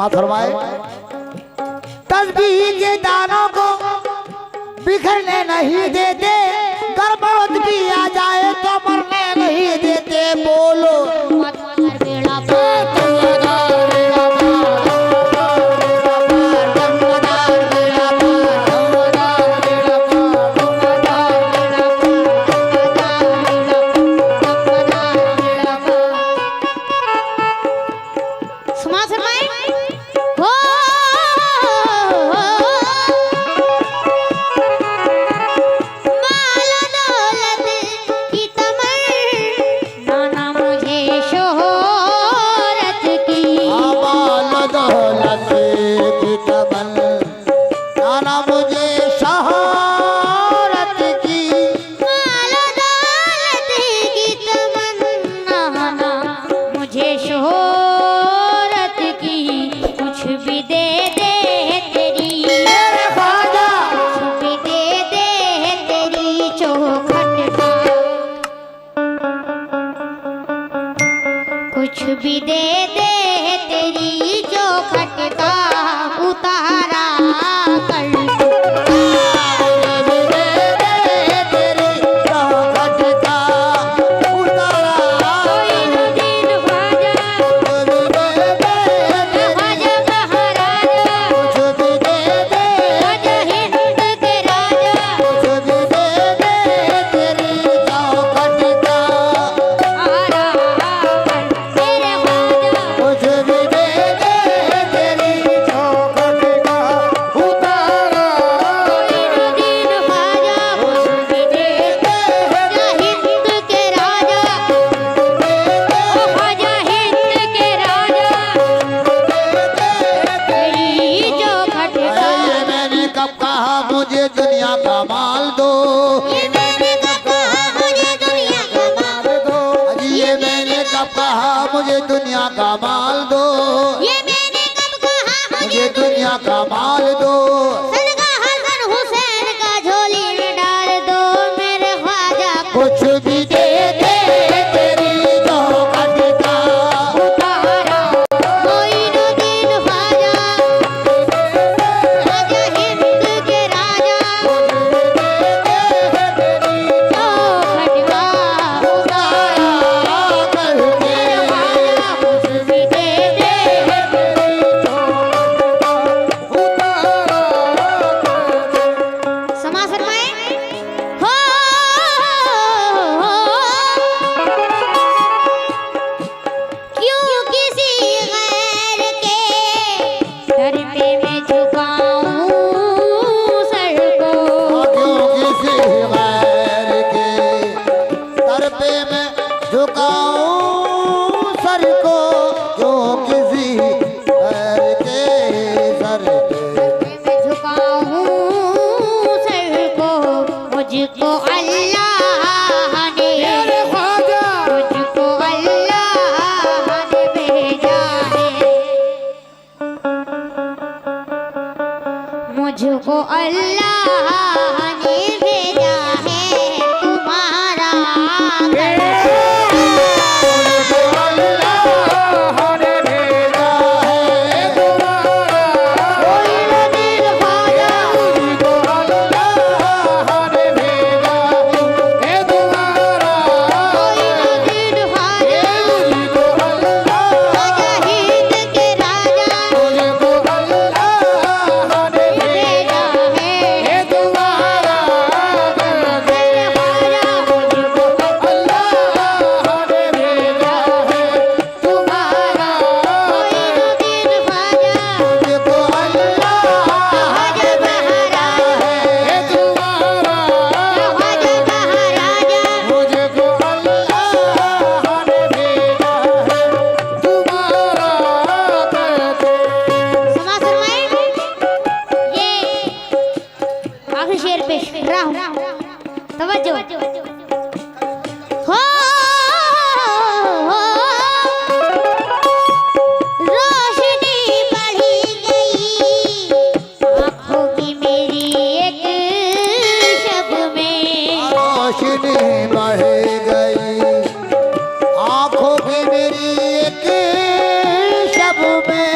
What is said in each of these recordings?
समाज फरमाए। तस्बीह के दानों को बिखरने नहीं देते, कर मौत भी आ जाए तो मरने नहीं देते। बोलो कुछ भी दे दे तेरी जो खटका उतारा कर। मुझे दुनिया का माल दो, ये मैंने कब कहा मुझे दुनिया का माल दो। ये मैंने कब कहा मुझे दुनिया का माल दो, ये मैंने कब कहा मुझे दुनिया का माल दो। सदका हसन हुसैन का झोली में डाल दो मेरे ख्वाजा। कुछ भी दे दे तेरी जो खटका उतारा मोइनुद्दीन ख्वाजा, राजा हिंद के राजा। जो खटका उतारा मेरे ख्वाजा, कुछ भी दे दे समा फरमाए हो। क्यों किसी गैर के दर पे मैं झुकाऊं सर को। क्यों किसी गैर के दर पे मैं झुकाऊं सर को, क्यों किसी गैर के सर पे मैं झुकाऊं सर को। मुझको अल्लाह ने मुझको अल्लाह ने भेजा है, मुझको अल्लाह ने भेजा है तुम्हारा घर। मोइनुद्दीन ख्वाजा, मोइनुद्दीन ख्वाजा, राजा हिंद के राजा। भेजा है मेरे ख्वाजा, मुझको मोइनुद्दीन ख्वाजा, ख्वाजा महाराजा, ख्वाजा समा फरमाए। ये आखिरी शेर पेश कर रहा हूं, तवज्जो हो। रोशनी बढ़ी गई आँखों की मेरी एक शब में। रोशनी बढ़ गई आँखों की मेरी एक शब में।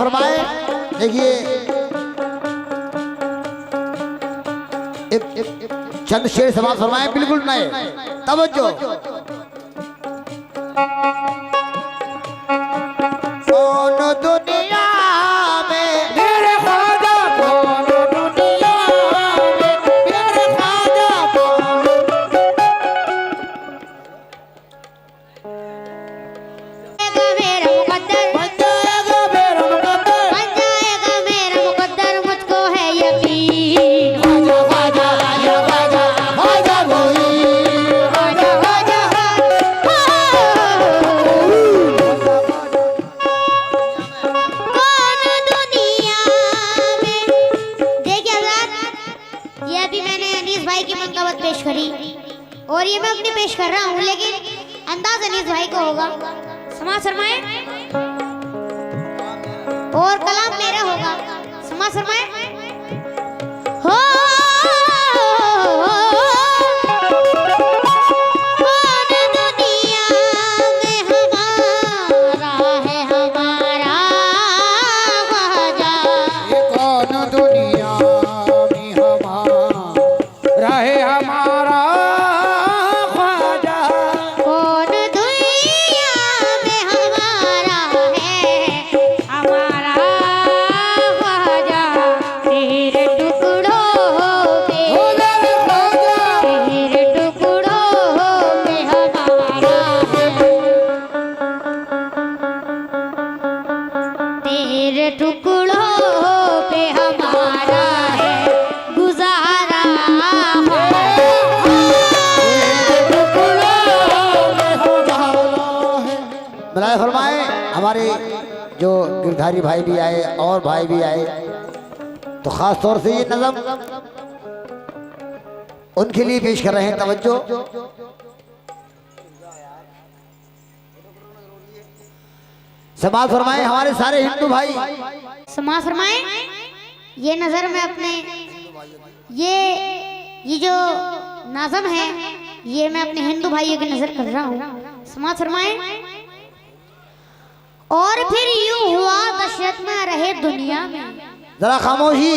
फरमाए। देखिए एक चंद शेर समाज फरमाए बिल्कुल नए। तवज्जो। कौन दुनिया में मेरे ख्वाजा, कौन दुनिया में मेरे ख्वाजा, कौन मेरा मुकद्दर बन जाएगा मेरा मुकद्दर, बन जाएगा मेरा मुकद्दर, मुझको है यकीन। ख्वाजा ख्वाजा या ख्वाजा ख्वाजा कोई, ख्वाजा ख्वाजा कौन दुनिया में। देखिए हज़रात, ये अभी मैंने अनीस भाई की मनक़बत पेश करी और ये मैं अपनी पेश कर रहा हूँ, लेकिन अंदाज अनीस भाई को होगा। समाज फरमाए और कलाम मेरा होगा। समाज फरमाए। हो कौन दुनिया में हमारा है हमारा ख्वाजा। ये कौन दुनिया में हमारा है हमारा ख्वाजा, कौन दुनिया में हमारा है हमारा ख्वाजा। तेरे टुकड़ों पे मेरे ख्वाजा, तेरे टुकड़ों पे हमारा है, तेरे टुकड़ों पे हमारा है गुजारा। बनाए फरमाए। हमारे जो गिरधारी भाई भी आए और भाई भी आए, तो खास तौर से ये नज़म उनके लिए पेश कर रहे हैं। तवज्जो। समाज फरमाए हमारे सारे हिंदू भाई। समाज फरमाए। ये नजर में अपने ये जो नाज़म है, ये मैं अपने हिंदू भाइयों की नजर कर रहा हूँ। समाज फरमाए। और फिर यूं हुआ दशरथ न रहे दुनिया में। जरा खामोशी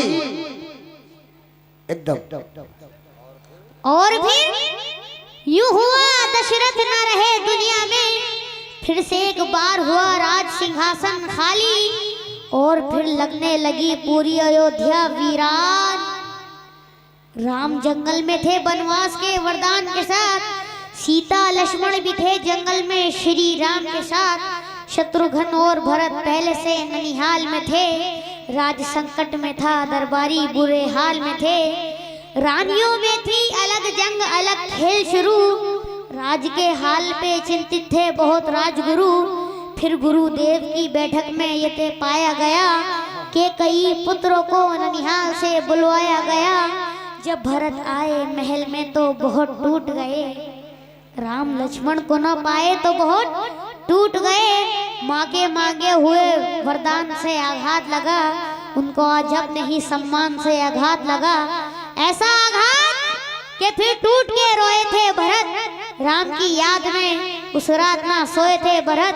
एकदम। और फिर यूं हुआ दशरथ न रहे दुनिया में, फिर से एक बार हुआ राज सिंहासन खाली, और फिर लगने लगी पूरी अयोध्या वीरान। राम जंगल में थे बनवास के वरदान के साथ, सीता लक्ष्मण भी थे जंगल में श्री राम के साथ। शत्रुघ्न और भरत पहले से ननिहाल में थे, राज संकट में था दरबारी बुरे हाल में थे। रानियों में थी अलग जंग अलग खेल शुरू, राज के हाल पे चिंतित थे बहुत राजगुरु। फिर गुरुदेव की बैठक में ये तय पाया गया कि कई पुत्रों को ननिहाल से बुलवाया गया। जब भरत आए महल में तो बहुत टूट गए, राम लक्ष्मण को न पाए तो बहुत टूट गए। माँ के मांगे हुए वरदान से आघात लगा, उनको अजब नहीं सम्मान से आघात लगा। ऐसा आघात कि फिर टूट के रोए थे भरत, राम की याद में उस रात ना सोए थे भरत।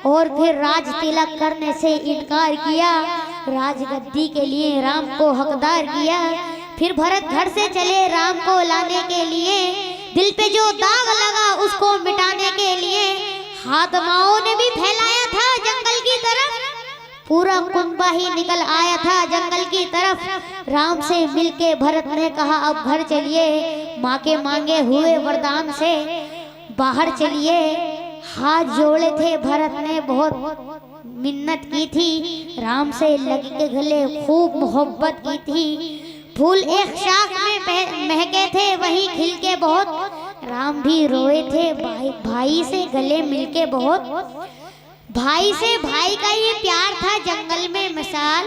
और फिर राज तिलक करने से इनकार किया, राजगद्दी के लिए राम को हकदार किया। फिर भरत घर से चले राम को लाने के लिए, दिल पे जो दाग लगा उसको मिटाने के लिए। हाथ माओं ने भी फैलाया था जंगल की तरफ, पूरा कुंबा ही निकल आया था जंगल की तरफ। राम से मिलके भरत ने कहा अब घर चलिए, माँ के मांगे हुए वरदान से बाहर चलिए। हाथ जोड़े थे भरत ने बहुत मिन्नत की थी, राम से लग के गले खूब मोहब्बत की थी। फूल एक शाख में महके थे वहीं खिल के बहुत, राम भी रोए थे भाई से गले मिलके बहुत। भाई से भाई का ये प्यार था जंगल में मिसाल,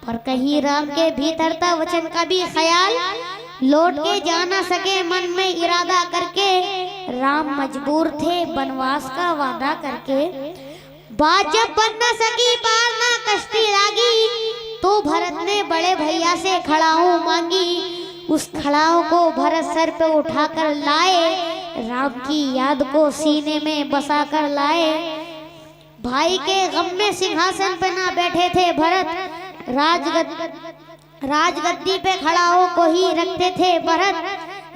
पर कहीं राम के भीतर था वचन का भी ख्याल। लौट के जा ना सके मन में इरादा करके, राम मजबूर थे बनवास का वादा करके। बात जब बन न सकी पार ना कश्ती लागी, तो भरत ने बड़े भैया से खड़ाऊ मांगी। उस खड़ाऊ को भरत सर पे उठाकर लाए, राम की याद को सीने में बसा कर लाए। भाई के गम में सिंहासन पे ना बैठे थे भरत, राजगद्दी पे खड़ा हो को ही रखते थे भरत,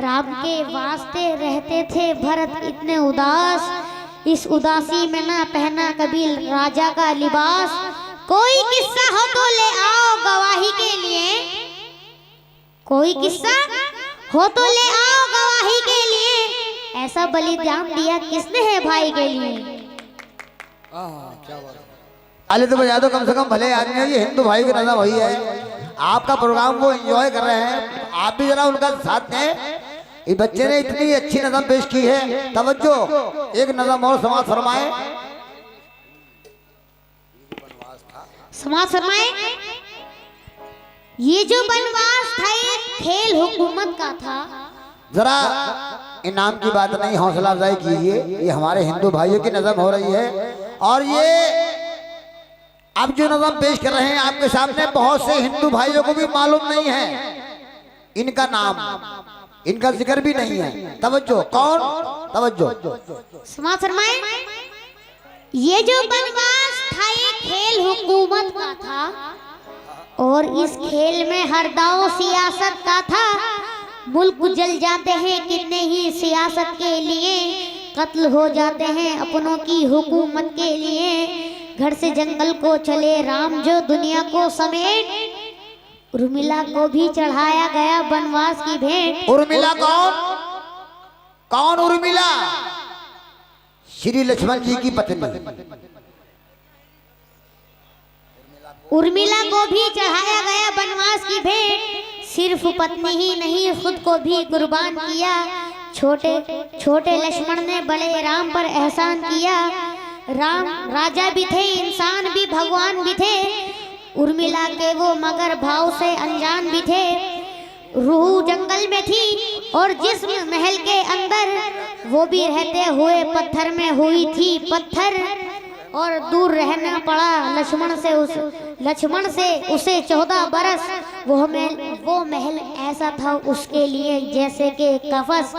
राम के वास्ते रहते थे भरत इतने उदास, इस उदासी में ना पहना कभी राजा का लिबास। कोई किस्सा हो तो ले आओ गवाही के लिए, कोई किस्सा हो तो ले आओ गवाही के लिए, ऐसा बलिदान दिया किसने है भाई के लिए। अले तो बजा दो कम से कम, भले आदमी है, ये हिंदू भाई की नज़म वही है। आपका प्रोग्राम वो एंजॉय कर रहे हैं, आप भी जरा उनका साथ दें। इस बच्चे ने इतनी अच्छी नज़म पेश की है, तवज्जो, एक नज़म और समाज फरमाए। समाज फरमाए। ये जो बनवास था ये खेल हुकूमत का था। जरा इनाम की बात नहीं, हौसला अफजाई कीजिए, ये हमारे हिंदू भाइयों की नज़म हो रही है। और ये अब जो नज़म पेश कर रहे हैं आपके सामने, बहुत से हिंदू भाइयों को भी मालूम नहीं है इनका नाम, इनका जिक्र भी नहीं है। तवज्जो, कौन? तवज्जो, समाज फरमाए। ये जो बनवास था ये खेल हुकूमत का था, और इस खेल में हर दाव सियासत का था। मुल्क जल जाते हैं कितने ही सियासत के लिए, कत्ल हो जाते हैं अपनों की हुकूमत के लिए। घर से जंगल को चले राम जो दुनिया को समेट, उर्मिला को भी चढ़ाया गया बनवास की भेंट। उर्मिला कौन? कौन उर्मिला? श्री लक्ष्मण जी की पत्नी। उर्मिला को भी चढ़ाया गया बनवास की भेंट, सिर्फ पत्नी ही नहीं खुद को भी कुर्बान किया। छोटे छोटे लक्ष्मण ने बड़े राम पर एहसान किया। राम राजा भी थे, इंसान भी, भगवान भी थे। उर्मिला के वो मगर भाव से अनजान भी थे। रूह जंगल में थी और जिस्म महल के अंदर, वो भी रहते हुए पत्थर में हुई थी पत्थर। और दूर रहना पड़ा लक्ष्मण से उसे 14 बरस। वो महल ऐसा था उसके लिए जैसे कि कफस।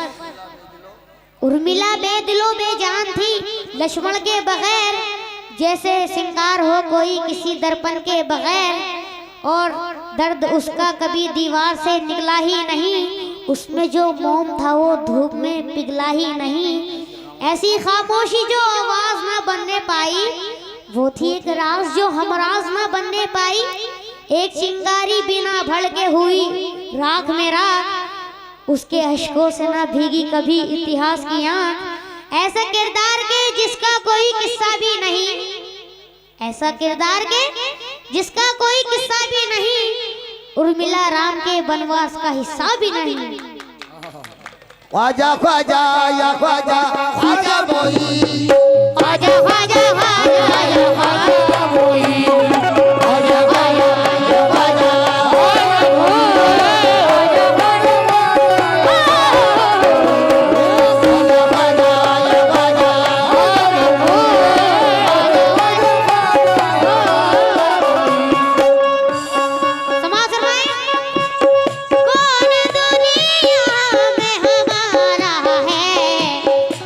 उर्मिला बेदिलो बेजान थी लक्ष्मण के बगैर, जैसे सिंगार हो कोई किसी दर्पण के बगैर। और दर्द उसका कभी दीवार से निकला ही नहीं, उसमें जो मोम था वो धूप में पिघला ही नहीं। ऐसी खामोशी जो आवाज ना बनने पाई, वो थी एक राज जो हमराज ना बनने पाई। एक चिंगारी बिना भड़के हुई राख में राख, उसके अश्कों से ना भीगी कभी इतिहास की आंख। ऐसा किरदार के जिसका कोई किस्सा भी नहीं, ऐसा किरदार के जिसका कोई किस्सा भी नहीं, उर्मिला राम के बनवास का हिस्सा भी नहीं। ख्वाजा ख्वाजा या ख्वाजा ख्वाजा मोई, ख्वाजा ख्वाजा ख्वाजा या ख्वाजा मोई, ख्वाजा ख्वाजा या ख्वाजा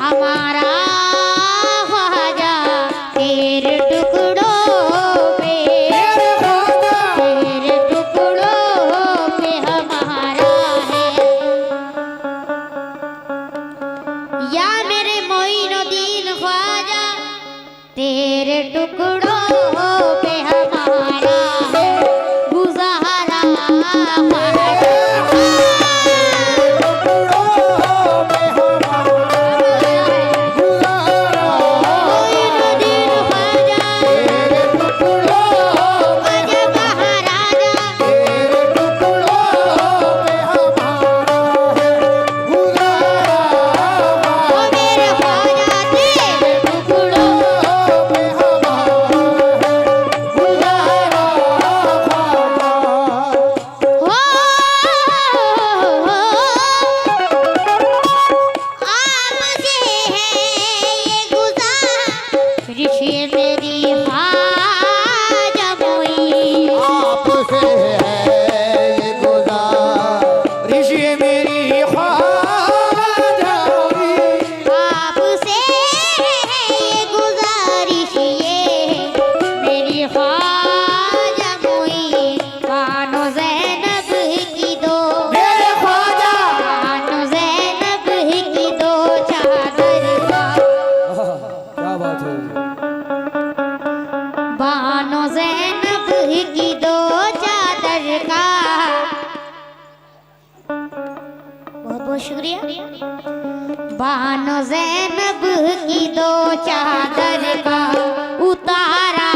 हमारा ख्वाजा तेरे टुकड़े ख्वाजा मोई बानो ज़ैनब की दो, मेरे ख्वाजा बानो ज़ैनब की दो चादर का, क्या बात है। बानो ज़ैनब की दो चादर का। बहुत बहुत शुक्रिया। बानो ज़ैनब की दो चादर का उतारा